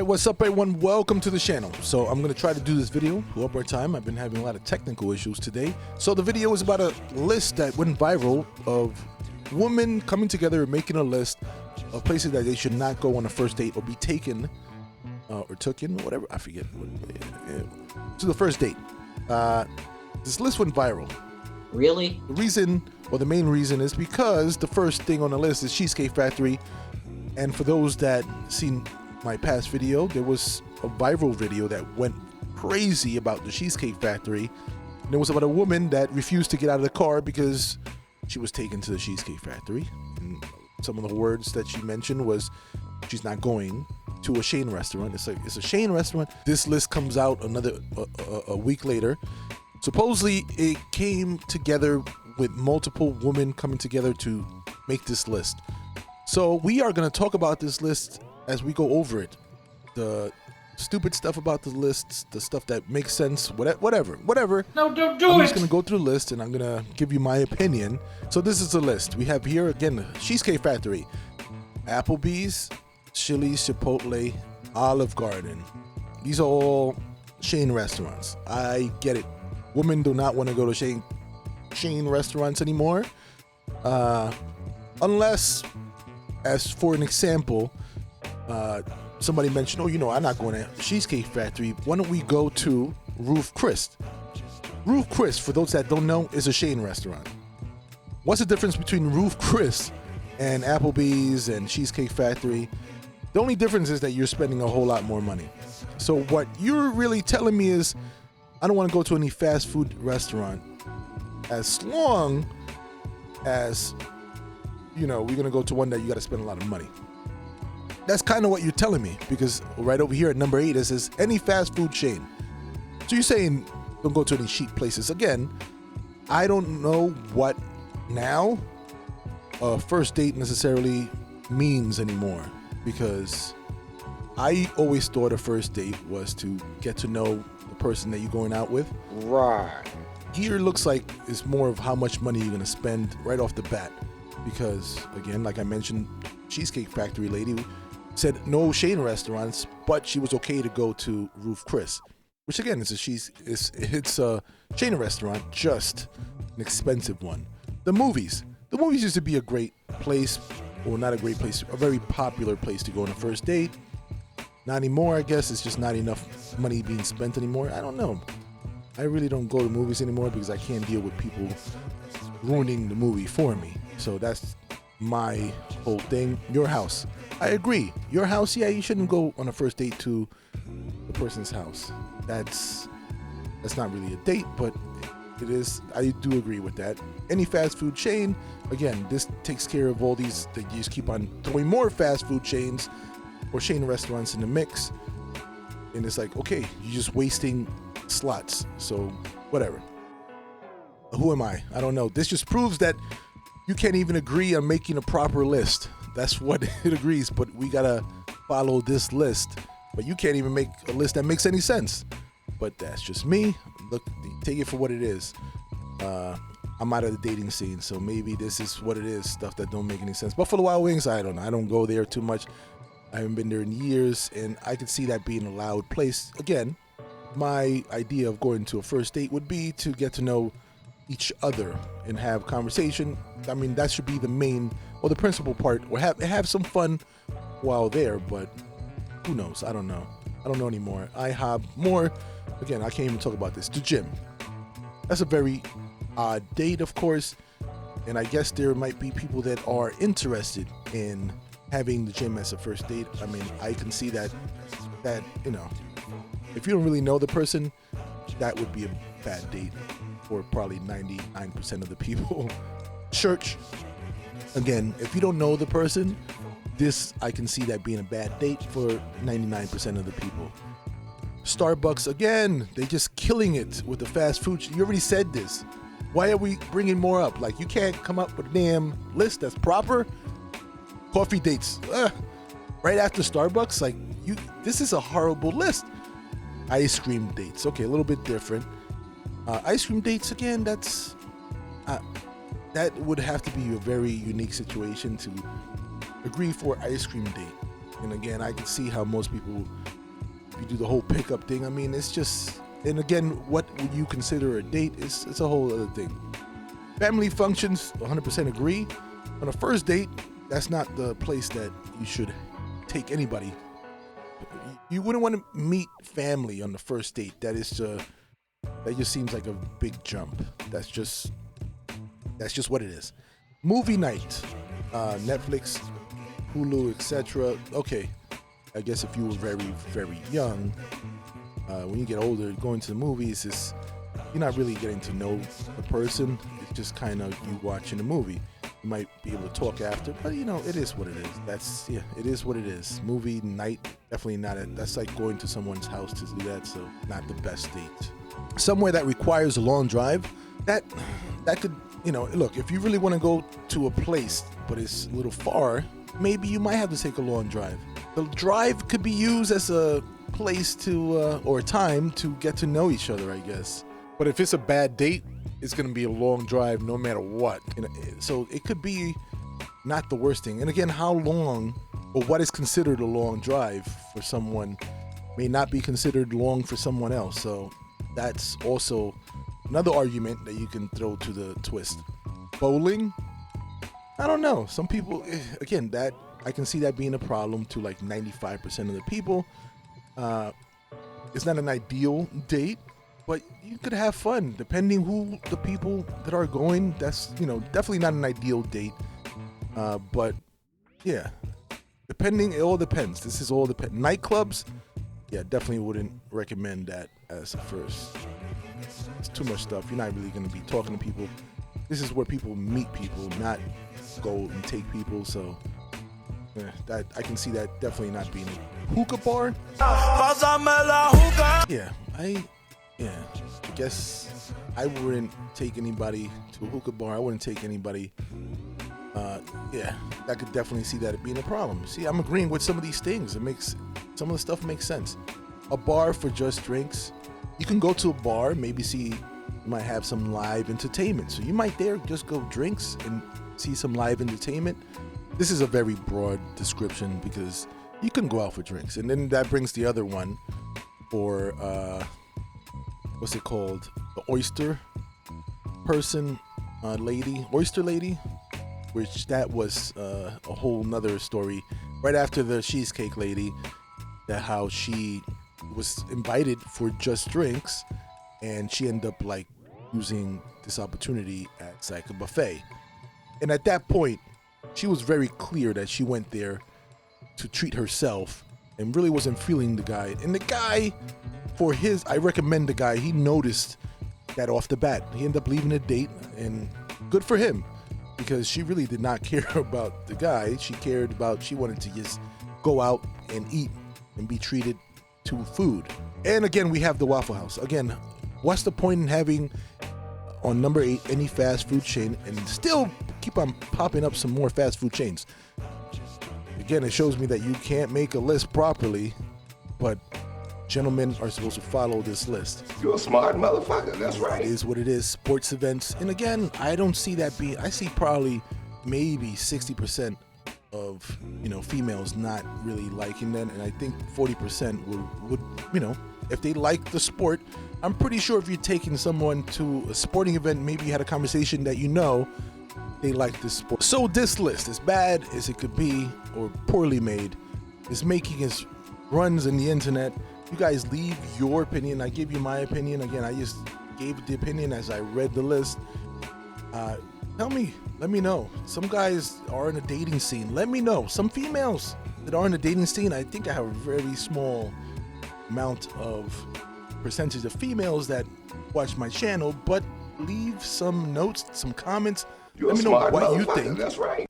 Alright, what's up everyone? Welcome to the channel. So I'm going to try to do this video one more time. I've been having a lot of technical issues today. So the video is about a list that went viral of women coming together and making a list of places that they should not go on a first date or be taken or taken, whatever, I forget. To the first date. This list went viral. Really? The reason, or the main reason, is because the first thing on the list is Cheesecake Factory. And for those that seen my past video, there was a viral video that went crazy about the Cheesecake Factory. And it was about a woman that refused to get out of the car because she was taken to the Cheesecake Factory. And some of the words that she mentioned was she's not going to a Shane restaurant. It's a Shane restaurant. This list comes out a week later. Supposedly it came together with multiple women coming together to make this list. So we are going to talk about this list as we go over it. The stupid stuff about the lists, the stuff that makes sense, whatever. No, don't do it! I'm just going to go through the list and I'm going to give you my opinion. So this is the list. We have here, again, Cheesecake Factory, Applebee's, Chili's, Chipotle, Olive Garden. These are all Shane restaurants. I get it. Women do not want to go to Shane restaurants anymore. Unless, as for an example, somebody mentioned, I'm not going to Cheesecake Factory. Why don't we go to Ruth's Chris? Ruth's Chris, for those that don't know, is a Shane restaurant. What's the difference between Ruth's Chris and Applebee's and Cheesecake Factory? The only difference is that you're spending a whole lot more money. So what you're really telling me is, I don't want to go to any fast food restaurant as long as, we're going to go to one that you got to spend a lot of money. That's kind of what you're telling me, because right over here at number 8 it says any fast food chain. So you're saying don't go to any cheap places. Again, I don't know what now a first date necessarily means anymore, because I always thought a first date was to get to know the person that you're going out with. Right. Here looks like it's more of how much money you're going to spend right off the bat, because again, like I mentioned, Cheesecake Factory lady said no Shane restaurants, but she was okay to go to Ruth's Chris, which again is it's a Shane restaurant, just an expensive one. The movies used to be a great place, or not a great place, a very popular place to go on a first date. Not anymore, I guess. It's just not enough money being spent anymore. I don't know. I really don't go to movies anymore because I can't deal with people ruining the movie for me. So that's my whole thing. Your house. I agree. Your house, yeah, you shouldn't go on a first date to the person's house. That's not really a date, but it is. I do agree with that. Any fast food chain, again, this takes care of all these. They just keep on throwing more fast food chains or chain restaurants in the mix, and it's like, okay, you're just wasting slots. So whatever. Who am I? I don't know. This just proves that you can't even agree on making a proper list. That's what it agrees, but we gotta follow this list. But you can't even make a list that makes any sense. But that's just me. Look, take it for what it is. I'm out of the dating scene, so maybe this is what it is, stuff that don't make any sense. Buffalo Wild Wings, I don't know. I don't go there too much. I haven't been there in years, and I could see that being a loud place. Again, my idea of going to a first date would be to get to know each other and have conversation. I mean, that should be the main or the principal part, or have some fun while there, but who knows? I don't know anymore. IHOP, more, again, I can't even talk about this. The gym. That's a very odd date, of course, and I guess there might be people that are interested in having the gym as a first date. I mean, I can see that if you don't really know the person, that would be a bad date for probably 99% of the people. Church, again, if you don't know the person, I can see that being a bad date for 99% of the people. Starbucks, again, they just killing it with the fast food. You already said this. Why are we bringing more up? Like, you can't come up with a damn list that's proper. Coffee dates, right after Starbucks, like, this is a horrible list. Ice cream dates, okay, a little bit different. Ice cream dates, again, that would have to be a very unique situation to agree for ice cream date. And again, I can see how most people you do the whole pickup thing, I mean, it's just, and again, what would you consider a date? It's a whole other thing. Family functions, 100% agree. On a first date, that's not the place that you should take anybody. You wouldn't want to meet family on the first date. That just seems like a big jump. That's just what it is. Movie night, Netflix, Hulu, etc. Okay, I guess if you were very, very young, when you get older, going to the movies you're not really getting to know the person. It's just kind of you watching a movie. You might be able to talk after, but it is what it is. It is what it is. Movie night, definitely not that's like going to someone's house to do that, so not the best date. Somewhere that requires a long drive, that could, look, if you really want to go to a place, but it's a little far, maybe you might have to take a long drive. The drive could be used as a place to, or a time to get to know each other, I guess. But if it's a bad date, it's going to be a long drive no matter what. So it could be not the worst thing. And again, how long or what is considered a long drive for someone may not be considered long for someone else. So that's also another argument that you can throw to the twist. Bowling? I don't know. Some people, again, that I can see that being a problem to like 95% of the people. It's not an ideal date, but you could have fun depending who the people that are going. That's, definitely not an ideal date. But yeah, it all depends. This is all depends. Nightclubs, yeah, definitely wouldn't recommend that as a first. It's too much stuff. You're not really going to be talking to people. This is where people meet people, not go and take people. So that I can see that definitely not being a hookah bar. Yeah, I guess I wouldn't take anybody to a hookah bar. I wouldn't take anybody. I could definitely see that being a problem. See, I'm agreeing with some of these things. Some of the stuff makes sense. A bar for just drinks. You can go to a bar, maybe you might have some live entertainment. So you might there just go drinks and see some live entertainment. This is a very broad description because you can go out for drinks. And then that brings the other one for, what's it called? The oyster person, oyster lady, which that was a whole nother story. Right after the cheesecake lady, that how she was invited for just drinks, and she ended up like using this opportunity at like a buffet. And at that point, she was very clear that she went there to treat herself and really wasn't feeling the guy. And the guy, I recommend the guy, he noticed that off the bat. He ended up leaving the date, and good for him, because she really did not care about the guy. She wanted to just go out and eat and be treated to food. And again, we have the Waffle House. Again, what's the point in having on number 8 any fast food chain and still keep on popping up some more fast food chains? Again, it shows me that you can't make a list properly, but gentlemen are supposed to follow this list. You're a smart motherfucker, that's right. It is what it is. Sports events. And again, I don't see that being, I see probably maybe 60% of, females not really liking that. And I think 40% would, if they like the sport, I'm pretty sure if you're taking someone to a sporting event, maybe you had a conversation that they like this sport. So this list, as bad as it could be or poorly made, is making its runs in the internet. You guys leave your opinion. I give you my opinion. Again, I just gave the opinion as I read the list. Let me know. Some guys are in a dating scene. Let me know. Some females that are in a dating scene. I think I have a very small amount of percentage of females that watch my channel, but leave some notes, some comments. You're Let me know what you think. That's right.